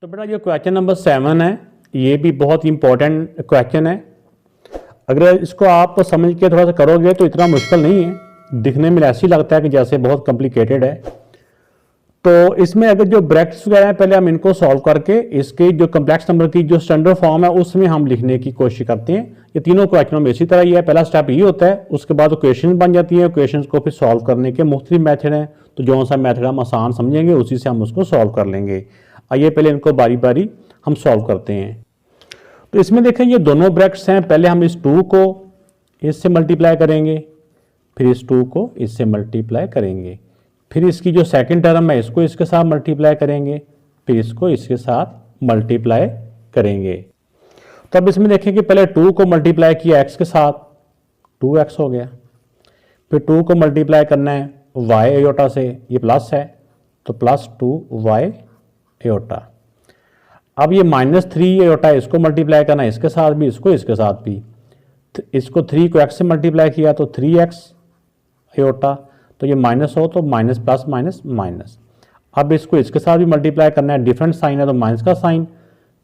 तो बेटा ये क्वेश्चन नंबर 7 है, ये भी बहुत इंपॉर्टेंट क्वेश्चन है। अगर इसको आप समझ के थोड़ा सा करोगे तो इतना मुश्किल नहीं है, दिखने में ऐसे ही लगता है कि जैसे बहुत कॉम्प्लिकेटेड है। तो इसमें अगर जो ब्रैकेट्स वगैरह है पहले हम इनको सॉल्व करके इसके जो कम्प्लेक्स नंबर की जो स्टैंडर्ड फॉर्म है उसमें हम लिखने की कोशिश करते हैं। ये तीनों क्वेश्चनों में इसी तरह ही है, पहला स्टेप ये होता है, उसके बाद क्वेश्चन बन जाती है, क्वेश्चन को फिर सॉल्व करने के मुख्तलिफ मेथड हैं। तो जो सा मेथड हम आसान समझेंगे उसी से हम उसको सॉल्व कर लेंगे। आइए पहले इनको बारी बारी हम सॉल्व करते हैं। तो इसमें देखें ये दोनों ब्रैकेट्स हैं, पहले हम इस 2 को इससे मल्टीप्लाई करेंगे, फिर इस 2 को इससे मल्टीप्लाई करेंगे, फिर इसकी जो सेकंड टर्म है इसको इसके साथ मल्टीप्लाई करेंगे, फिर इसको इसके साथ मल्टीप्लाई करेंगे। तो अब इसमें देखें कि पहले 2 को मल्टीप्लाई किया x के साथ, 2x हो गया, फिर 2 को मल्टीप्लाई करना है y एयोटा से, ये प्लस है तो प्लस 2y एयोटा। अब ये -3 एयोटा इसको मल्टीप्लाई करना है इसके साथ भी, इसको इसके साथ भी। इसको 3 को x से मल्टीप्लाई किया तो 3x एयोटा, तो ये माइनस हो तो माइनस प्लस माइनस माइनस। अब इसको इसके साथ भी मल्टीप्लाई करना है, डिफरेंट साइन है तो माइनस का साइन।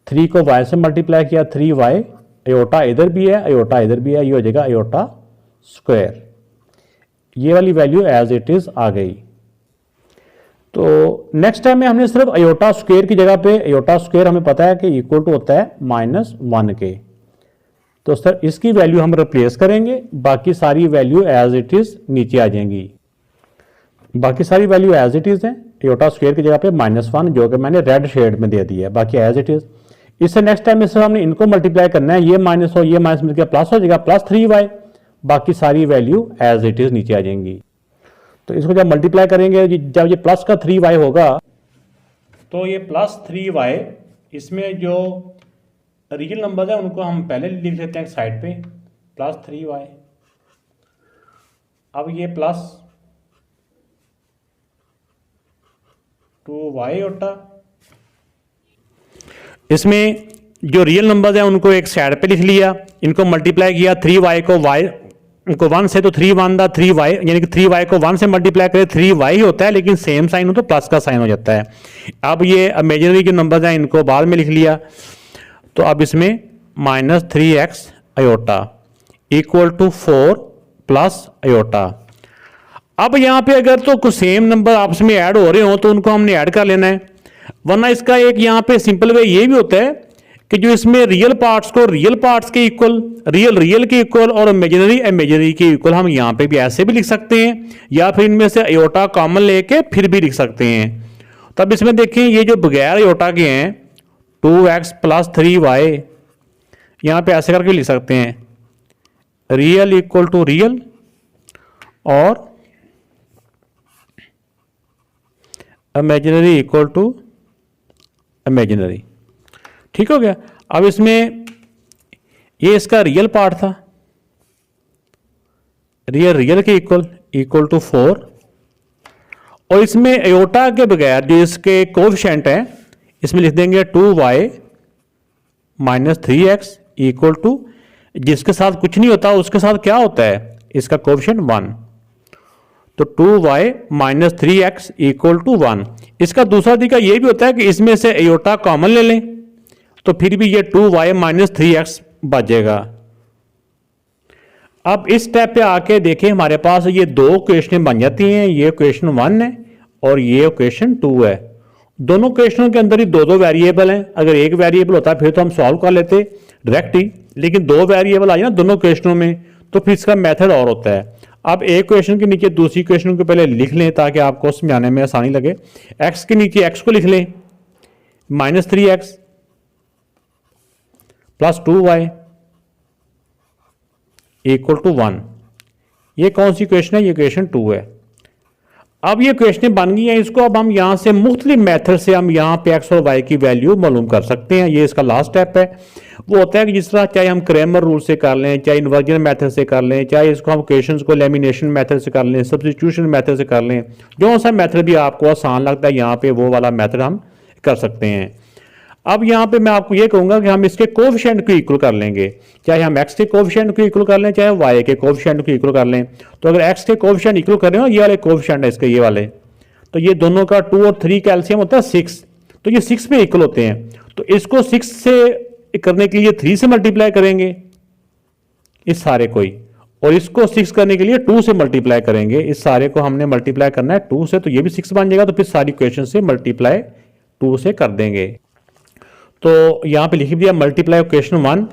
3 को y से मल्टीप्लाई किया 3y एयोटा इधर भी है, एयोटा इधर भी है, ये हो जाएगा एयोटा स्क्वायर। ये वाली वैल्यू एज इट इज आ गई। तो नेक्स्ट टाइम में हमने सिर्फ एयोटा स्क्वायर की जगह पे, एयोटा स्क्वायर हमें पता है कि इक्वल टू होता है -1 के, तो सर इसकी वैल्यू हम रिप्लेस करेंगे, बाकी सारी वैल्यू एज इट इज नीचे आ जाएंगी। बाकी सारी वैल्यू एज इट इज है, एयोटा स्क्वायर की जगह पे -1 जो कि मैंने रेड शेड में दे दिया है, बाकी एज इट इज। इससे नेक्स्ट टाइम में सिर्फ हमने इनको मल्टीप्लाई करना है, ये माइनस हो ये माइनस मिलकर प्लस हो जाएगा, +3y, बाकी सारी वैल्यू एज इट इज नीचे आ जाएंगी। तो इसको जब मल्टीप्लाई करेंगे, जब ये प्लस का 3y होगा तो ये +3y, इसमें जो रियल नंबर है उनको हम पहले लिख लेते हैं साइड पे, +3y। अब ये प्लस 2y एयोटा, इसमें जो रियल नंबर है उनको एक साइड पे लिख लिया, इनको मल्टीप्लाई किया 3y को y को 1 से, तो 3 1 दा 3y, यानी कि 3y को 1 से मल्टीप्लाई करें 3y ही होता है, लेकिन सेम साइन हो तो प्लस का साइन हो जाता है। अब ये इमेजिनरी जो नंबर हैं इनको बाद में लिख लिया, तो अब इसमें -3x iota equal to 4 plus iota. अब यहाँ पे अगर तो कुछ सेम नंबर आपस में ऐड हो रहे हो तो उनको हमने ऐड कर लेना है, वरना इसका एक यहाँ पे सिंपल वे ये भी होता है कि जो इसमें रियल पार्ट्स को रियल पार्ट्स के इक्वल, रियल के इक्वल और इमेजिनरी के इक्वल हम यहाँ पे भी ऐसे भी लिख सकते हैं, या फिर इनमें से एयोटा कॉमन लेके फिर भी लिख सकते हैं। तब इसमें देखें ये जो बगैर एयोटा के हैं 2x + 3y, यहाँ पे ऐसे करके लिख सकते हैं, रियल इक्वल टू रियल और इमेजिनरी इक्वल टू इमेजिनरी। ठीक हो गया। अब इसमें ये इसका रियल पार्ट था, रियल के इक्वल टू 4, और इसमें एयोटा के बगैर जो इसके कोएफिशिएंट हैं इसमें लिख देंगे 2y - 3x इक्वल टू, जिसके साथ कुछ नहीं होता उसके साथ क्या होता है इसका कोएफिशिएंट 1, तो 2y - 3x इक्वल टू 1। इसका दूसरा तरीका ये भी होता है कि इसमें से एयोटा कॉमन ले लें तो फिर भी ये 2y - 3x बचेगा। अब इस स्टेप पे आके देखें हमारे पास ये दो क्वेश्चन बन जाती हैं, ये क्वेश्चन 1 है और ये क्वेश्चन 2 है। दोनों क्वेश्चनों के अंदर ही दो वेरिएबल हैं, अगर एक वेरिएबल होता फिर तो हम सॉल्व कर लेते डायरेक्ट ही, लेकिन 2 वेरिएबल आ जाए ना दोनों क्वेश्चनों में तो फिर इसका मेथड और होता है। अब एक क्वेश्चन के नीचे दूसरी क्वेश्चन को पहले लिख लें ताकि आपको समझाने में आसानी लगे। x के नीचे x को लिख लें, -3x + 2y इक्वल टू 1। ये कौन सी क्वेश्चन है, ये क्वेश्चन 2 है। अब ये क्वेश्चन बन गई है, इसको अब हम यहां से मुख्तलिफ मेथड से हम यहां पे x और y की वैल्यू मालूम कर सकते हैं। ये इसका लास्ट स्टेप है, वो होता है कि जिस तरह चाहे हम क्रैमर रूल से कर लें, चाहे इन्वर्जन मेथड से कर लें, चाहे इसको हम क्वेश्चंस को लेमिनेशन मेथड से कर लें, सब्स्टिट्यूशन मेथड से कर लें, जो सा मेथड भी आपको आसान लगता है यहाँ पे वो वाला मेथड हम कर सकते हैं। अब यहाँ पे मैं आपको ये कहूंगा कि हम इसके कोएफिशिएंट को इक्वल कर लेंगे, चाहे हम x के कोएफिशिएंट को इक्वल कर लें, चाहे y के कोएफिशिएंट को इक्वल कर लें। तो अगर x के कोएफिशिएंट इक्वल कर रहे हो, ये वाले कोएफिशिएंट है इसके, ये वाले, तो ये दोनों का 2 और 3 का एलसीएम होता है 6, तो ये 6 में इक्वल होते हैं, तो इसको 6 से करने के लिए 3 से मल्टीप्लाई करेंगे इस सारे को ही, और इसको 6 करने के लिए 2 से मल्टीप्लाई करेंगे। इस सारे को हमने मल्टीप्लाई करना है 2 से, तो ये भी 6 बन जाएगा, तो फिर सारी इक्वेशन से मल्टीप्लाई 2 से कर देंगे। तो यहां पे लिख दिया मल्टीप्लाई इक्वेशन 1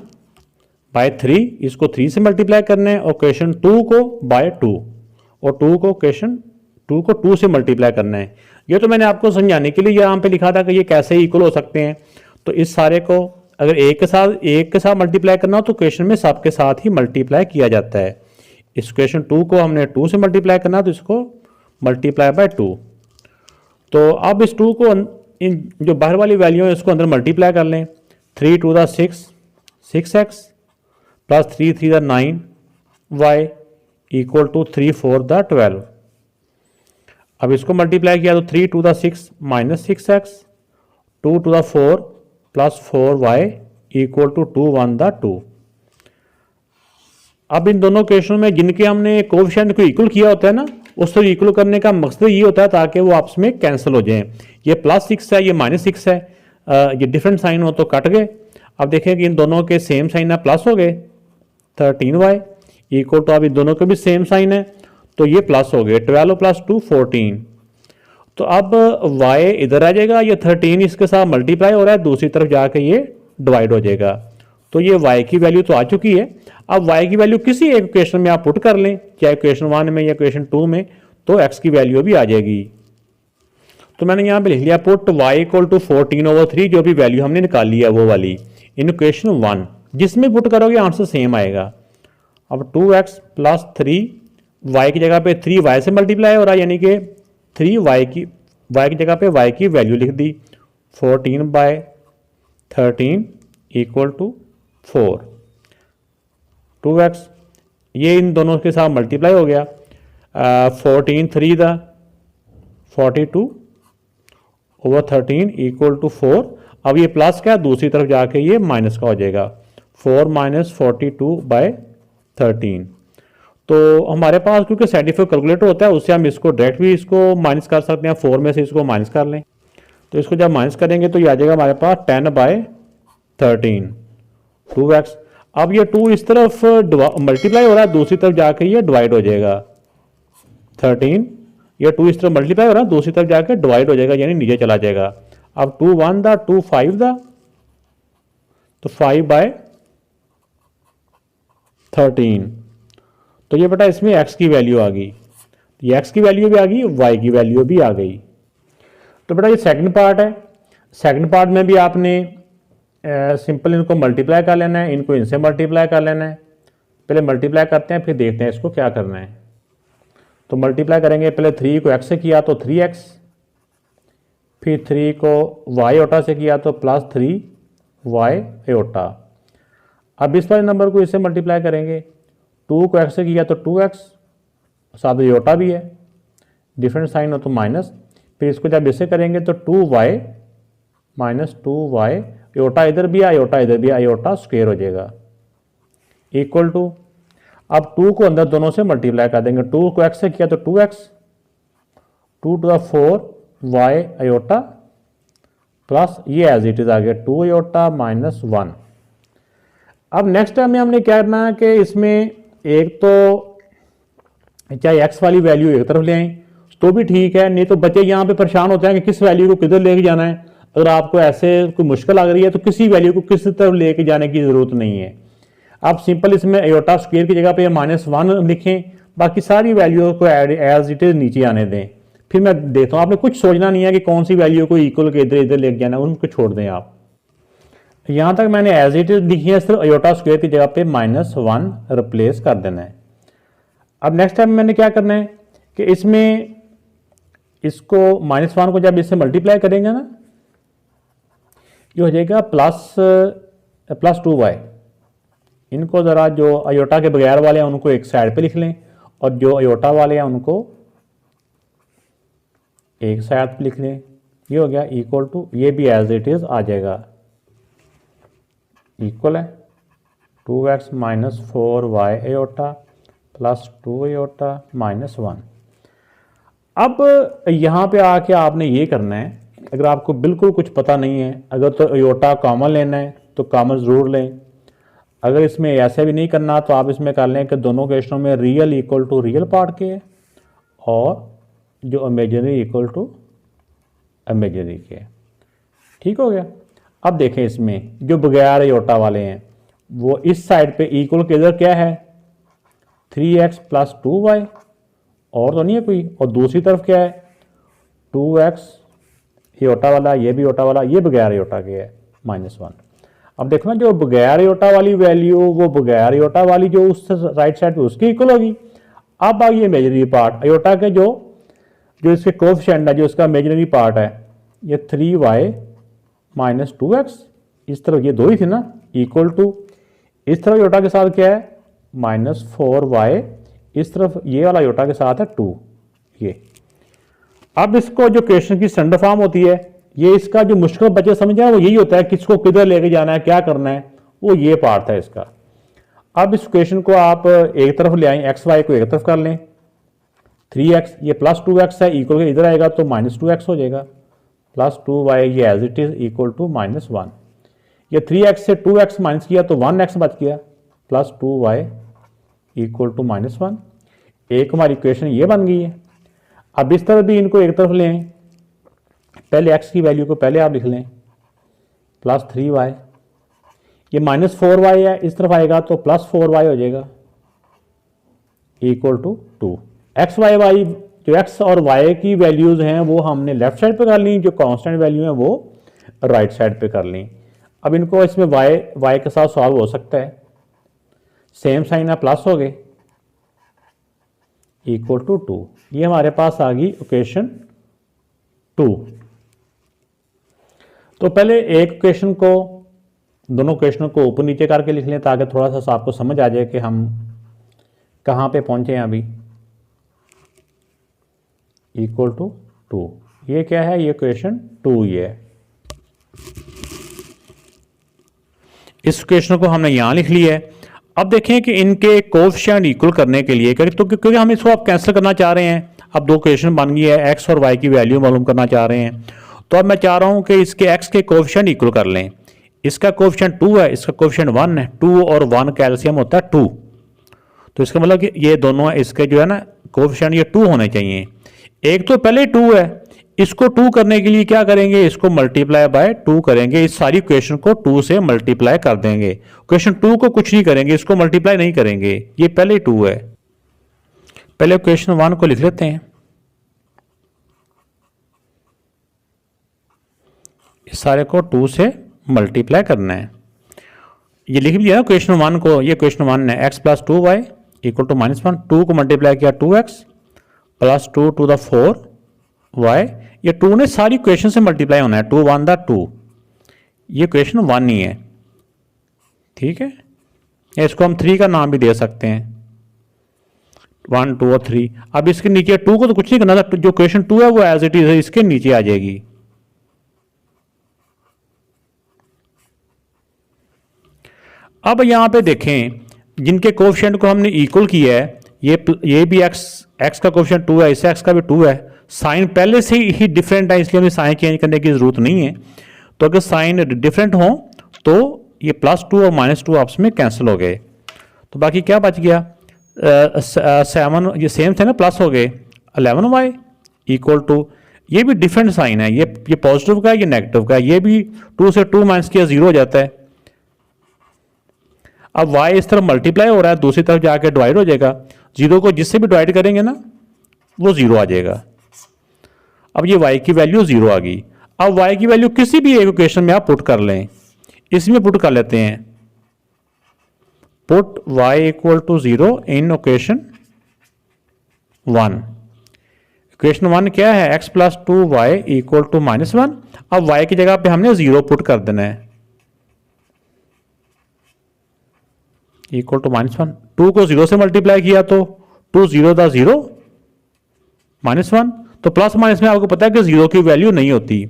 बाय 3, इसको 3 से मल्टीप्लाई करना है, और इक्वेशन 2 को बाय 2, और 2 को इक्वेशन 2 को 2 से मल्टीप्लाई करना है। ये तो मैंने आपको समझाने के लिए यहाँ पे लिखा था कि ये कैसे इक्वल हो सकते हैं। तो इस सारे को अगर एक के साथ मल्टीप्लाई करना हो तो इक्वेशन में सब के साथ ही मल्टीप्लाई किया जाता है। इस इक्वेशन 2 को हमने 2 से मल्टीप्लाई करना, तो इसको मल्टीप्लाई बाय 2। तो अब इस 2 को इन जो बाहर वाली वैल्यू है इसको अंदर मल्टीप्लाई कर लें। 3 2 द 6 6x प्लस 3 3 द 9 y इक्वल टू 3 4 द 12। अब इसको मल्टीप्लाई किया तो 3 2 द 6 माइनस 6x 2 टू द 4 प्लस 4y इक्वल टू 2 1 द 2। अब इन दोनों क्वेश्चन में जिनके हमने कोएफिशिएंट को इक्वल किया होता है ना, उसको इक्वल करने का मकसद ये होता है ताकि वो आपस में कैंसिल हो जाएं। ये +6 है, ये -6 है, ये डिफरेंट साइन हो तो कट गए। अब देखें कि इन दोनों के सेम साइन है, प्लस हो गए 13y इक्वल टू, अब इन दोनों के भी सेम साइन है तो ये प्लस हो गए 12 + 2 14। तो अब y इधर आ जाएगा, ये 13 इसके साथ मल्टीप्लाई हो रहा है, दूसरी तरफ जाके ये डिवाइड हो जाएगा। तो ये y की वैल्यू तो आ चुकी है। अब y की वैल्यू किसी एक इक्वेशन में आप पुट कर लें, चाहे इक्वेशन 1 में या इक्वेशन 2 में, तो x की वैल्यू भी आ जाएगी। तो मैंने यहाँ पे लिख लिया पुट y इक्वल टू 14/3, जो भी वैल्यू हमने निकाली है वो वाली इन इक्वेशन 1, जिसमें पुट करोगे आंसर सेम आएगा। अब 2x प्लस 3 y की जगह पे 3y से मल्टीप्लाई हो रहा है, यानी कि 3y की जगह पे y की वैल्यू लिख दी 14/13 इक्वल टू 4। 2x ये इन दोनों के साथ मल्टीप्लाई हो गया, 14 3 द 42/13 इक्वल टू 4। अब ये प्लस का दूसरी तरफ जाके ये माइनस का हो जाएगा 4 - 42/13। तो हमारे पास क्योंकि साइंटिफिक कैलकुलेटर होता है उससे हम इसको डायरेक्ट भी इसको माइनस कर सकते हैं, 4 में से इसको माइनस कर लें। तो इसको जब माइनस करेंगे तो ये आ जाएगा हमारे पास 10/13 2x। अब ये 2 इस तरफ मल्टीप्लाई हो रहा है, दूसरी तरफ जाके ये डिवाइड हो जाएगा 13। ये 2 इस तरफ मल्टीप्लाई हो रहा है, दूसरी तरफ जाके डिवाइड हो जाएगा, यानी नीचे चला जाएगा। अब 2 1 द 2 5 द, तो 5/13। तो ये बेटा इसमें x की वैल्यू आ गई, ये x की वैल्यू भी आ गई, y की वैल्यू भी आ गई। तो बेटा ये सेकंड पार्ट है। सेकंड पार्ट में भी आपने सिंपल इनको मल्टीप्लाई कर लेना है, इनको इनसे मल्टीप्लाई कर लेना है। पहले मल्टीप्लाई करते हैं फिर देखते हैं इसको क्या करना है। तो मल्टीप्लाई करेंगे, पहले 3 को x से किया तो 3x, फिर 3 को y ओटा से किया तो +3y ओटा। अब इस वाले नंबर को इससे मल्टीप्लाई करेंगे, 2 को x से किया तो 2x, साथ योटा भी है, डिफरेंट साइन हो तो माइनस। फिर इसको जब इससे करेंगे तो 2y - 2y, योटा इधर भी है, योटा इधर भी है, योटा स्क्वायर हो जाएगा इक्वल टू। अब 2 को अंदर दोनों से मल्टीप्लाई कर देंगे, 2 को x से किया तो 2x, 2 टू द 4y अयोटा प्लस ये एज इट इज आ गया 2 अयोटा -1। अब नेक्स्ट टाइम में हमने क्या करना है कि इसमें एक तो चाहे x वाली वैल्यू एक तरफ ले आए तो भी ठीक है, नहीं तो बच्चे यहाँ पे परेशान होते हैं कि किस वैल्यू को किधर लेके जाना है। अगर आपको ऐसे कोई मुश्किल लग रही है तो किसी वैल्यू को किस तरफ लेके जाने की जरूरत नहीं है। आप सिंपल इसमें अयोटा स्क्वायर की जगह पे -1 लिखें, बाकी सारी वैल्यू को एज इट इज नीचे आने दें। फिर मैं देखता हूँ, आपने कुछ सोचना नहीं है कि कौन सी वैल्यू को इक्वल के इधर इधर लेके जाना है, उनको छोड़ दें आप। यहाँ तक मैंने एज इट इज लिखी है, सिर्फ अयोटा स्क्वायर की जगह पे -1 रिप्लेस कर देना है। अब नेक्स्ट टाइम मैंने क्या करना है कि इसमें इसको -1 को जब इससे मल्टीप्लाई करेंगे ना, ये हो जाएगा +2y। इनको ज़रा जो अयोटा के बगैर वाले हैं उनको एक साइड पे लिख लें, और जो अयोटा वाले हैं उनको एक साइड पे लिख लें। ये हो गया इक्वल टू, ये भी एज इट इज आ जाएगा, इक्वल है 2x - 4y iota plus 2 aorta -1। अब यहाँ पे आके आपने ये करना है अगर आपको बिल्कुल कुछ पता नहीं है, अगर तो आयोटा कॉमन लेना है तो कॉमन ज़रूर लें। अगर इसमें ऐसे भी नहीं करना तो आप इसमें कर लें कि दोनों क्वेश्चनों में real equal to real part के है और जो इमेजिनरी इक्वल टू इमेजिनरी के है। ठीक हो गया। अब देखें इसमें जो बगैर आयोटा वाले हैं वो इस साइड पे इक्वल के इधर क्या है 3x प्लस 2y और तो नहीं है कोई, और दूसरी तरफ क्या है 2x आयोटा वाला, ये भी आयोटा वाला, ये बगैर आयोटा के है -1। अब देखो ना जो बगैर आयोटा वाली वैल्यू वो बगैर आयोटा वाली जो उस राइट साइड पे उसकी इक्वल होगी। अब आ गई इमेजिनरी पार्ट आयोटा के जो इसके कोफिशिएंट है, जो इसका इमेजिनरी पार्ट है ये 3y माइनस 2x, इस तरफ ये दो ही थे ना इक्वल टू, इस तरफ आयोटा के साथ क्या है -4y, इस तरफ ये वाला आयोटा के साथ है 2 ये। अब इसको जो क्वेश्चन की स्टैंडर्ड फॉर्म होती है, ये इसका जो मुश्किल बच्चे समझे वो यही होता है किसको किधर लेके जाना है, क्या करना है, वो ये पार्ट है इसका। अब इस क्वेश्चन को आप एक तरफ ले आए, एक्स वाई को एक तरफ कर लें, 3x ये प्लस 2x है इक्वल के इधर आएगा तो -2x हो जाएगा, प्लस 2y ये as it is equal to -1। ये 3x से 2x माइनस किया तो 1x बच गया, प्लस 2y इक्वल टू -1। एक हमारी इक्वेशन ये बन गई है। अब इस तरफ भी इनको एक तरफ लें, पहले x की वैल्यू को पहले आप लिख लें, प्लस 3y, ये -4y है इस तरफ आएगा तो प्लस 4y हो जाएगा equal to 2। X y y जो x और y की वैल्यूज़ हैं वो हमने लेफ्ट साइड पे कर ली, जो कांस्टेंट वैल्यू है वो राइट साइड पे कर ली। अब इनको इसमें y के साथ सॉल्व हो सकता है, सेम साइन है प्लस हो गए इक्वल टू 2। ये हमारे पास आ गई इक्वेशन 2। तो पहले एक इक्वेशन को, दोनों इक्वेशनों को ऊपर नीचे करके लिख लें ताकि थोड़ा सा आपको समझ आ जाए कि हम कहाँ पे पहुँचे हैं अभी। इक्वल टू 2 ये क्या है, ये इक्वेशन 2 ये है। इस इक्वेशन को हमने यहाँ लिख लिया है। अब देखें कि इनके कोएफिशिएंट इक्वल करने के लिए तो क्योंकि हम इसको अब कैंसिल करना चाह रहे हैं, अब दो इक्वेशन बन गई है, x और y की वैल्यू मालूम करना चाह रहे हैं, तो अब मैं चाह रहा हूं कि इसके x के कोएफिशिएंट इक्वल कर लें। इसका कोएफिशिएंट 2 है, इसका कोएफिशिएंट 1 है, 2 और 1 कैल्शियम होता है 2, तो इसका मतलब कि ये दोनों इसके जो है ना कोएफिशिएंट ये 2 होने चाहिए। एक तो पहले 2 है, इसको 2 करने के लिए क्या करेंगे, इसको मल्टीप्लाई बाय 2 करेंगे, इस सारी क्वेश्चन को 2 से मल्टीप्लाई कर देंगे। क्वेश्चन 2 को कुछ नहीं करेंगे, इसको मल्टीप्लाई नहीं करेंगे, ये पहले 2 है। पहले क्वेश्चन 1 को लिख लेते हैं, इस सारे को 2 से मल्टीप्लाई करना है। ये लिख दिया ना क्वेश्चन 1 को, ये क्वेश्चन 1 है x plus 2y equal to -1, 2 को मल्टीप्लाई किया 2x प्लस 2 टू द 4y, ये 2 ने सारी क्वेश्चन से मल्टीप्लाई होना है, 2 1 द 2, ये क्वेश्चन 1 ही है। ठीक है, इसको हम 3 का नाम भी दे सकते हैं, 1 2 और 3। अब इसके नीचे 2 को तो कुछ नहीं करना था, जो क्वेश्चन 2 है वो एज इट इज है, इसके नीचे आ जाएगी। अब यहां पे देखें जिनके कोएफिशिएंट को हमने इक्वल किया है, ये भी x का कोएफिशिएंट 2 है, इसे x का भी 2 है, साइन पहले से ही डिफरेंट है इसलिए हमें साइन चेंज करने की जरूरत नहीं है। तो अगर साइन डिफरेंट हो तो ये +2 और -2 आपस में कैंसिल हो गए, तो बाकी क्या बच गया 7, ये सेम थे ना, प्लस हो गए 11y इक्वल टू, ये भी डिफरेंट साइन है, ये पॉजिटिव का है, ये नेगेटिव का है, ये भी 2 से 2 माइनस किया 0 हो जाता है। अब y इस तरफ मल्टीप्लाई हो रहा है, दूसरी तरफ जाके डिवाइड हो जाएगा, 0 को जिससे भी डिवाइड करेंगे ना वो 0 आ जाएगा। अब ये y की वैल्यू 0 आ गई। अब y की वैल्यू किसी भी एक इक्वेशन में आप पुट कर लें, इसमें पुट कर लेते हैं, put y equal to 0 in equation 1। Equation 1 क्या है, x plus 2y equal to -1। अब y की जगह पे हमने 0 पुट कर देना है, इक्वल टू -1। 2 को 0 से मल्टीप्लाई किया तो 2 0 था 0 -1, तो प्लस माइनस में आपको पता है कि 0 की वैल्यू नहीं होती,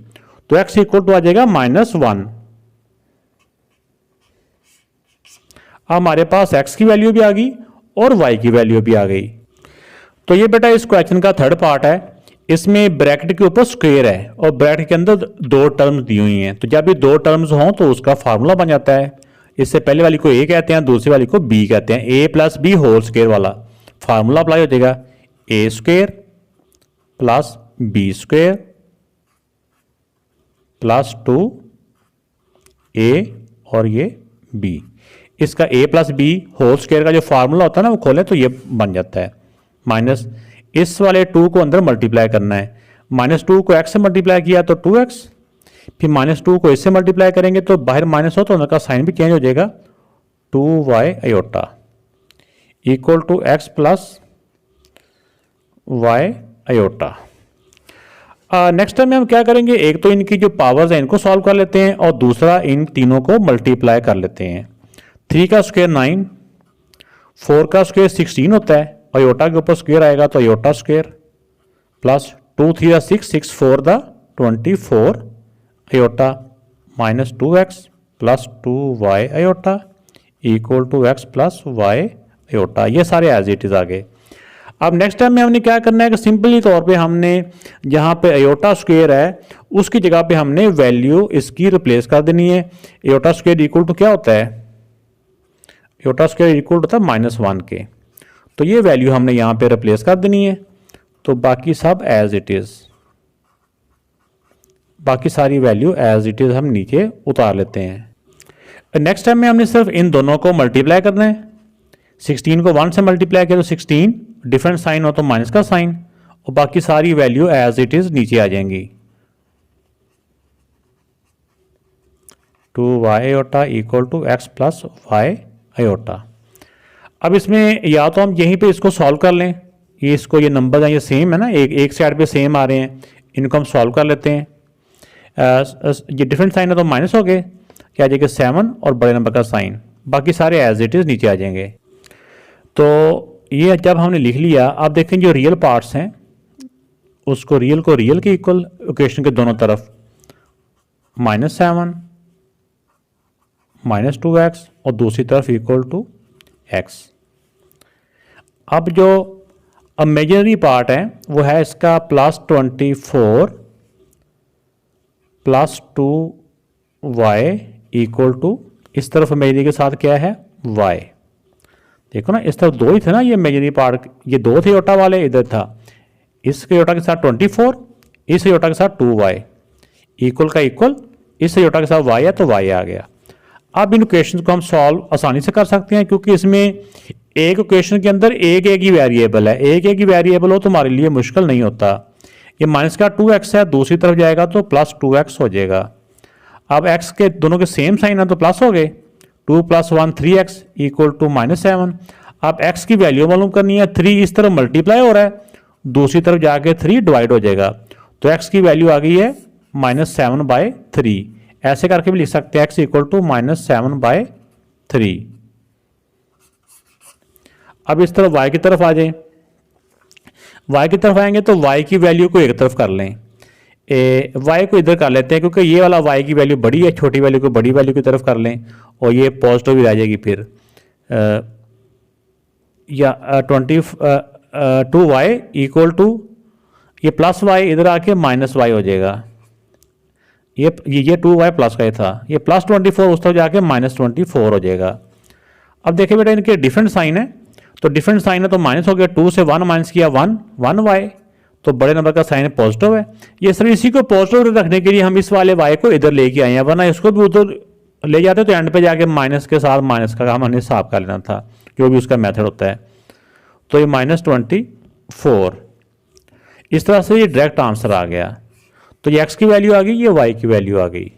तो x इक्वल टू आ जाएगा -1। अब हमारे पास x की वैल्यू भी आ गई और y की वैल्यू भी आ गई। तो ये बेटा इस क्वेश्चन का थर्ड पार्ट है। इसमें ब्रैकेट के ऊपर स्क्वायर है और ब्रैकेट के अंदर दो टर्म्स दी हुई हैं, तो जब ये दो टर्म्स हों तो उसका फार्मूला बन जाता है। इससे पहले वाली को ए कहते हैं, दूसरी वाली को बी कहते हैं। A plus B whole square वाला फार्मूला अप्लाई हो जाएगा, A square plus B square plus 2a और ये b। इसका a plus B whole square का जो फार्मूला होता है ना वो खोले तो ये बन जाता है। माइनस इस वाले 2 को अंदर मल्टीप्लाई करना है, -2 को x से मल्टीप्लाई किया तो 2x, फिर -2 को इससे मल्टीप्लाई करेंगे तो बाहर माइनस हो तो अंदर का साइन भी चेंज हो जाएगा, 2y iota equal to x plus y iota. Next time में हम क्या करेंगे, एक तो इनकी जो पावर्स हैं इनको सॉल्व कर लेते हैं और दूसरा इन तीनों को मल्टीप्लाई कर लेते हैं। 3 का स्क्वायर 9, 4 का स्क्वायर 16 होता है, अयोटा के ऊपर स्क्वायर आएगा तो iota square plus 2 3 6 6 4 24 iota minus 2x plus 2y iota equal to x plus y iota. ये सारे एज इट इज आ गए। अब नेक्स्ट टाइम में हमने क्या करना है कि सिंपली तौर पे हमने जहाँ पे अयोटा स्क्वायर है उसकी जगह पे हमने वैल्यू इसकी रिप्लेस कर देनी है। अयोटा स्क्वायर इक्वल टू क्या होता है, अयोटा स्क्वायर इक्वल होता है -1 के, तो ये वैल्यू हमने यहाँ पे रिप्लेस कर देनी है। तो बाकी सब एज इट इज, बाकी सारी वैल्यू एज इट इज हम नीचे उतार लेते हैं। नेक्स्ट टाइम में हमने सिर्फ इन दोनों को मल्टीप्लाई करना है। 16 को 1 से मल्टीप्लाई किया तो 16, डिफरेंट साइन हो तो माइनस का साइन, और बाकी सारी वैल्यू एज इट इज नीचे आ जाएंगी। 2y iota equal to x plus y iota. अब इसमें या तो हम यहीं पे इसको सॉल्व कर लें, ये इसको ये नंबर है ये सेम है ना, एक साइड पे सेम आ रहे हैं, इनको हम सॉल्व कर लेते हैं। ये डिफरेंट साइन है तो माइनस हो गए, क्या आ जाएगा 7 और बड़े नंबर का साइन, बाकी सारे एज इट इज नीचे आ जाएंगे। तो ये जब हमने लिख लिया, आप देखें जो रियल पार्ट्स हैं उसको रियल को रियल के इक्वल इक्वेशन के दोनों तरफ -7 -2x और दूसरी तरफ इक्वल टू x। अब जो इमेजिनरी पार्ट है वो है इसका +24 प्लस 2y इक्वल टू, इस तरफ इमेजिनरी के साथ क्या है y। देखो ना इस तरफ दो ही थे ना ये इमेजिनरी पार्ट, ये दो थे योटा वाले, इधर था इस योटा के साथ 24, इस योटा के साथ 2y इक्वल का इक्वल, इस योटा के साथ y है तो y आ गया। अब इन इक्वेशन को हम सॉल्व आसानी से कर सकते हैं क्योंकि इसमें एक इक्वेशन के अंदर एक ही वेरिएबल है, एक ही वेरिएबल हो तो हमारे लिए मुश्किल नहीं होता। ये माइनस का 2x है, दूसरी तरफ जाएगा तो +2x हो जाएगा। अब x के दोनों के सेम साइन है तो प्लस हो गए, 2 + 1 3x इक्वल टू -7। अब x की वैल्यू मालूम करनी है, 3 इस तरफ मल्टीप्लाई हो रहा है, दूसरी तरफ जाके 3 डिवाइड हो जाएगा, तो x की वैल्यू आ गई है -7/3। ऐसे करके भी लिख सकते हैं x इक्वल टू -7/3। अब इस तरफ y की तरफ आ जाए, y की तरफ आएंगे तो y की वैल्यू को एक तरफ कर लें, y को इधर कर लेते हैं क्योंकि ये वाला y की वैल्यू बड़ी है, छोटी वैल्यू को बड़ी वैल्यू की तरफ कर लें और ये पॉजिटिव भी आ जाएगी फिर, या 2y इक्वल टू ये +y इधर आके -y हो जाएगा। ये 2y प्लस का ही था, ये +24 उस तरफ जाके -24 हो जाएगा। अब देखिए बेटा इनके डिफरेंट साइन है, तो डिफरेंट साइन है तो माइनस हो गया, 2 से 1 माइनस किया 1y, तो बड़े नंबर का साइन पॉजिटिव है। ये सर इसी को पॉजिटिव रखने के लिए हम इस वाले y को इधर लेके आए हैं, वरना इसको भी उधर ले जाते तो एंड पे जाके माइनस के साथ माइनस का काम हमने हिसाब कर लेना था, जो भी उसका मेथड होता है। तो ये -24, इस तरह से ये डायरेक्ट आंसर आ गया। तो ये x की वैल्यू आ गई, ये y की वैल्यू आ गई।